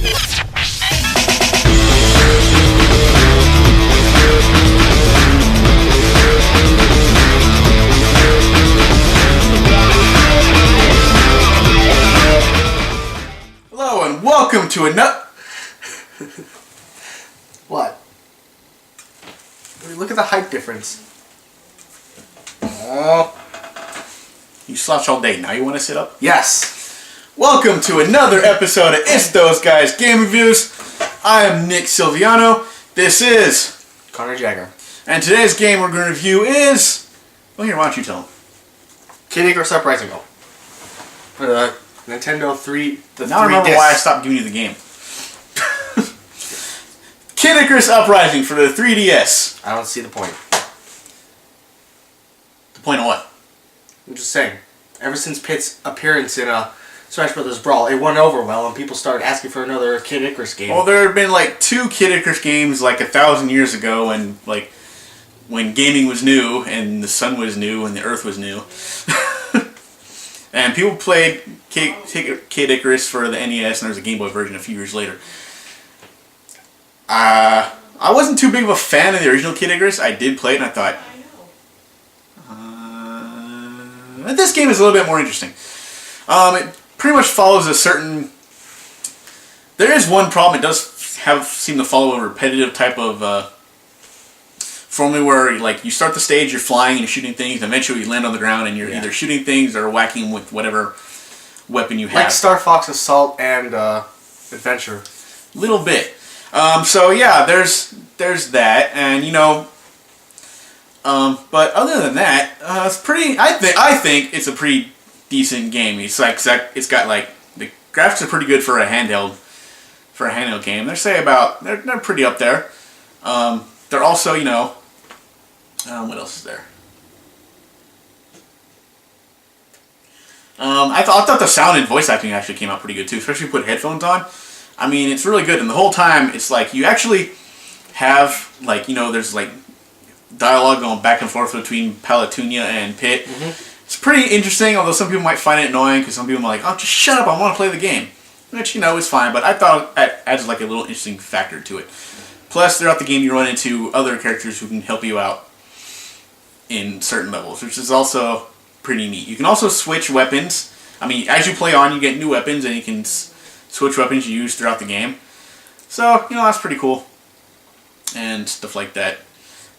Hello and welcome to another... What? Look at the height difference. Oh. You slouch all day. Now you want to sit up? Yes. Welcome to another episode of It's Those Guys Game Reviews. I am Nick Silviano. This is... Connor Jagger. And today's game we're going to review is... Well, here, why don't you tell them? Icarus Uprising. For the Nintendo 3... Now I remember why I stopped giving you the game. Icarus Uprising for the 3DS. I don't see the point. The point of what? I'm just saying. Ever since Pit's appearance in Smash Brothers Brawl, it went over well and people started asking for another Kid Icarus game. Well, there have been like 2 Kid Icarus games like 1,000 years ago, and like when gaming was new and the sun was new and the earth was new. And people played Kid Icarus for the NES, and there was a Game Boy version a few years later. I wasn't too big of a fan of the original Kid Icarus. I did play it and I thought, this game is a little bit more interesting. It pretty much follows a certain... There is one problem. It does seem to follow a repetitive type of formula where like you start the stage, you're flying and you're shooting things, and eventually you land on the ground and you're either shooting things or whacking them with whatever weapon you have. Like Star Fox Assault and Adventure. Little bit. So yeah, there's that, and you know, but other than that, it's pretty. I think it's a pretty decent game. It's got like the graphics are pretty good for a handheld game. They're pretty up there. They're also, you know, what else is there? I thought the sound and voice acting actually came out pretty good too, especially if you put headphones on. I mean, it's really good, and the whole time, it's like you actually have, like, you know, there's like dialogue going back and forth between Palatunia and Pit. Mm-hmm. It's pretty interesting, although some people might find it annoying, because some people are like, oh, just shut up, I want to play the game. Which, you know, is fine, but I thought it adds like a little interesting factor to it. Plus, throughout the game, you run into other characters who can help you out in certain levels, which is also pretty neat. You can also switch weapons. I mean, as you play on, you get new weapons, and you can switch weapons you use throughout the game. So, you know, that's pretty cool. And stuff like that.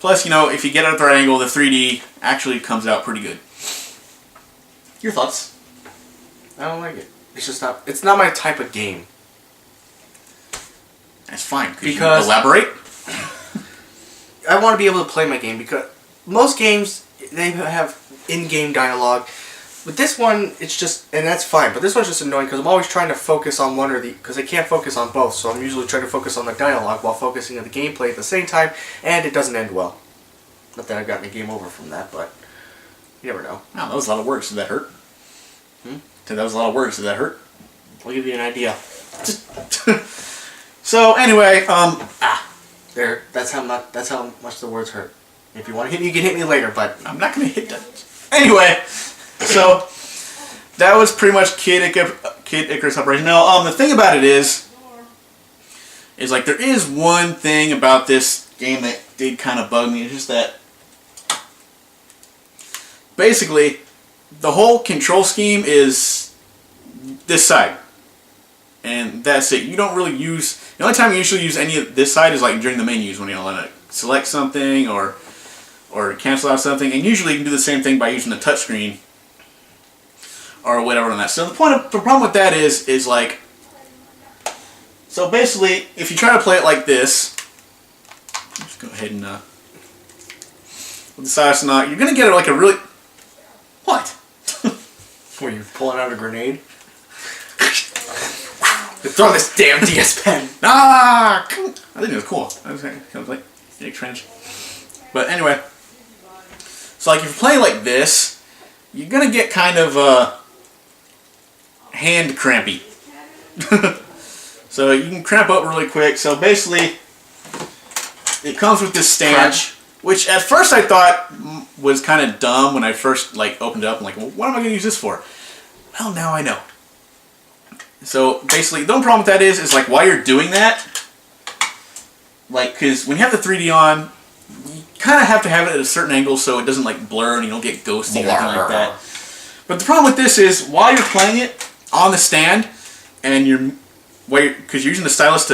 Plus, you know, if you get it at the right angle, the 3D actually comes out pretty good. Your thoughts? I don't like it. It's not my type of game. That's fine. Because you elaborate? I want to be able to play my game, because most games, they have in-game dialogue. With this one, it's just, and that's fine, but this one's just annoying because I'm always trying to focus on one or the, because I can't focus on both, so I'm usually trying to focus on the dialogue while focusing on the gameplay at the same time, and it doesn't end well. Not that I've gotten a game over from that, but you never know. Wow, that was a lot of words. Did that hurt? That was a lot of words. Did that hurt? I'll give you an idea. So anyway, there. That's how much the words hurt. If you want to hit me, you can hit me later, but I'm not going to hit that. Anyway. So, that was pretty much Kid Icarus Uprising. Now, the thing about it is like there is one thing about this game that did kind of bug me. It's just that basically the whole control scheme is this side, and that's it. You don't really use. The only time you usually use any of this side is like during the menus when you want to select something or cancel out something, and usually you can do the same thing by using the touchscreen. Or whatever on that. So the problem with that is like, so basically, if you try to play it like this, let's go ahead and with the size knot, you're gonna get like a really what? Were you pulling out a grenade? Throw this damn DS pen! Ah! I think it was cool. I was kind of like strange. But anyway, so like if you're playing like this, you're gonna get kind of hand crampy. So you can cramp up really quick. So basically, it comes with this stand, which at first I thought was kind of dumb when I first like opened it up. I'm like, well, what am I going to use this for? Well, now I know. So basically, the only problem with that is like while you're doing that, like because when you have the 3D on, you kind of have to have it at a certain angle so it doesn't like blur and you don't get ghosty or anything like that. But the problem with this is while you're playing it on the stand and because you're using the stylus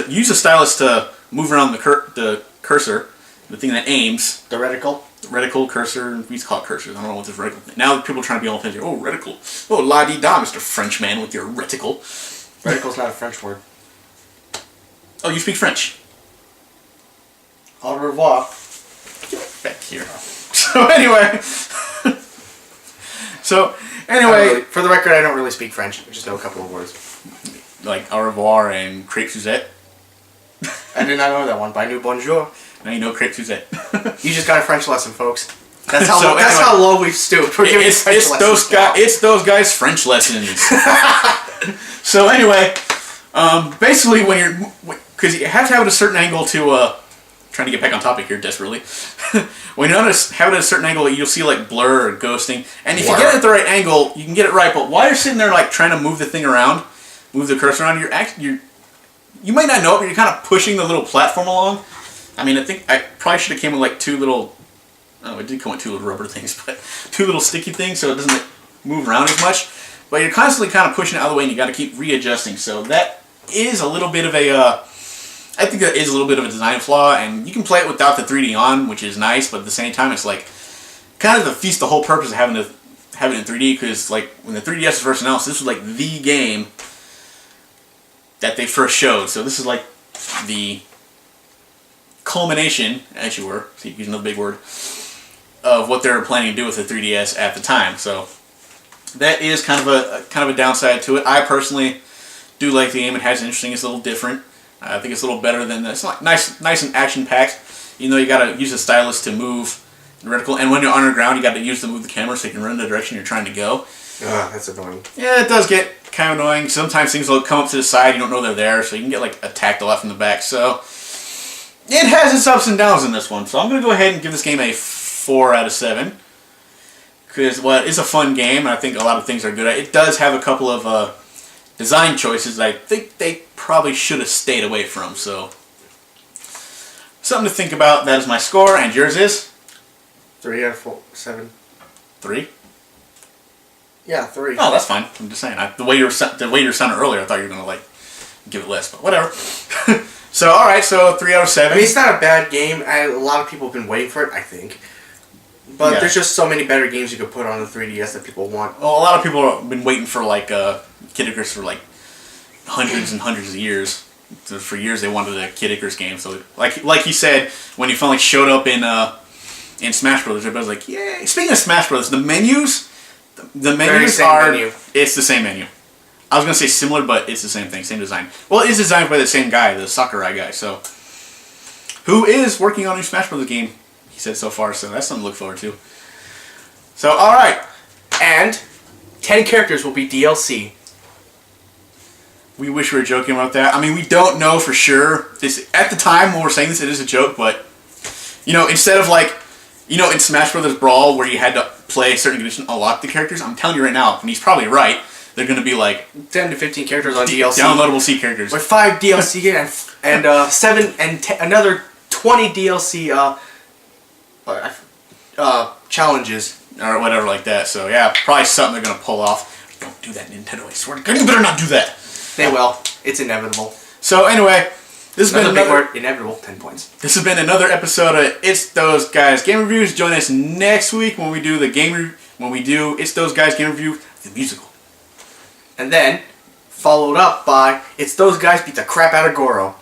to move around the cursor, the thing that aims. The reticle. Reticle, cursor, we used to call it cursors. I don't know what this reticle thing. Now people are trying to be all fancy. Oh, reticle. Oh, la-di-da, Mr. Frenchman with your reticle. Reticle's not a French word. Oh, you speak French. Au revoir. Back here. So anyway. For the record, I don't really speak French. I just know a couple of words. Like au revoir and crepe Suzette. I did not know that one, but I knew bonjour. Now you know crepe Suzette. You just got a French lesson, folks. That's how low we've stooped. We're giving French lessons. It's those guys' French lessons. So anyway, basically because you have to have it at a certain angle to trying to get back on topic here desperately. When you have it at a certain angle, you'll see like blur or ghosting. And if you get it at the right angle, you can get it right. But while you're sitting there like trying to move the thing around, move the cursor around, you might not know it, but you're kind of pushing the little platform along. I mean, I think I probably should have came with like two little. Oh, it did come with two little rubber things, but two little sticky things, so it doesn't like, move around as much. But you're constantly kind of pushing it out of the way, and you got to keep readjusting. So that is a little bit of a. I think that is a little bit of a design flaw, and you can play it without the 3D on, which is nice. But at the same time, it's like kind of defeats the whole purpose of having it in 3D. Because like when the 3DS was first announced, this was like the game that they first showed. So this is like the culmination, as you were, so you use another big word, of what they were planning to do with the 3DS at the time. So that is kind of a downside to it. I personally do like the game. It has interesting. It's a little different. I think it's a little better than it's not nice and action packed. You know, you got to use the stylus to move the reticle, and when you're underground, you got to use to move the camera so you can run in the direction you're trying to go. That's annoying. Yeah, it does get kind of annoying. Sometimes things will come up to the side, you don't know they're there, so you can get like attacked a lot from the back. So it has its ups and downs in this one. So I'm going to go ahead and give this game a 4 out of 7. Because, well, it's a fun game, and I think a lot of things are good. It does have a couple of design choices that I think they probably should have stayed away from. So, something to think about. That is my score, and yours is? 3 out of 7. 3? Yeah, 3. Oh, that's fine. I'm just saying. The way you were sounding earlier, I thought you were going to, like, give it less, but whatever. So, alright, so 3 out of 7. I mean, it's not a bad game. A lot of people have been waiting for it, I think. But there's just so many better games you could put on the 3DS that people want. Well, a lot of people have been waiting for, like, Kid Icarus for, like, hundreds and hundreds of years. So for years they wanted a Kid Icarus game. So, like he said, when he finally showed up in Smash Brothers, everybody was like, yay! Speaking of Smash Brothers, the menus are... Menu. It's the same menu. I was going to say similar, but it's the same thing, same design. Well, it is designed by the same guy, the Sakurai guy, so... Who is working on a new Smash Brothers game, he said so far, so that's something to look forward to. So, alright. And 10 characters will be DLC. We wish we were joking about that. I mean, we don't know for sure. At the time when we're saying this, it is a joke, but... You know, instead of like... You know, in Smash Brothers Brawl, where you had to play a certain condition, unlock the characters, I'm telling you right now, and he's probably right, they're going to be like 10 to 15 characters on DLC. Downloadable C characters. With 5 DLC and 7 and another 20 DLC challenges or whatever like that. So yeah, probably something they're going to pull off. Don't do that, Nintendo. I swear to God, you better not do that. They will. It's inevitable. So anyway, this has been another big word, inevitable. 10 points. This has been another episode of It's Those Guys Game Reviews. Join us next week when we do It's Those Guys Game Review, the musical. And then, followed up by, It's Those Guys Beat the Crap Out of Goro.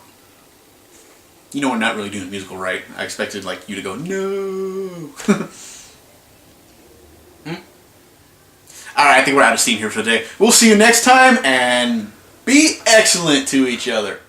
You know we're not really doing the musical right. I expected like you to go, no. Alright, I think we're out of steam here for today. We'll see you next time, and be excellent to each other.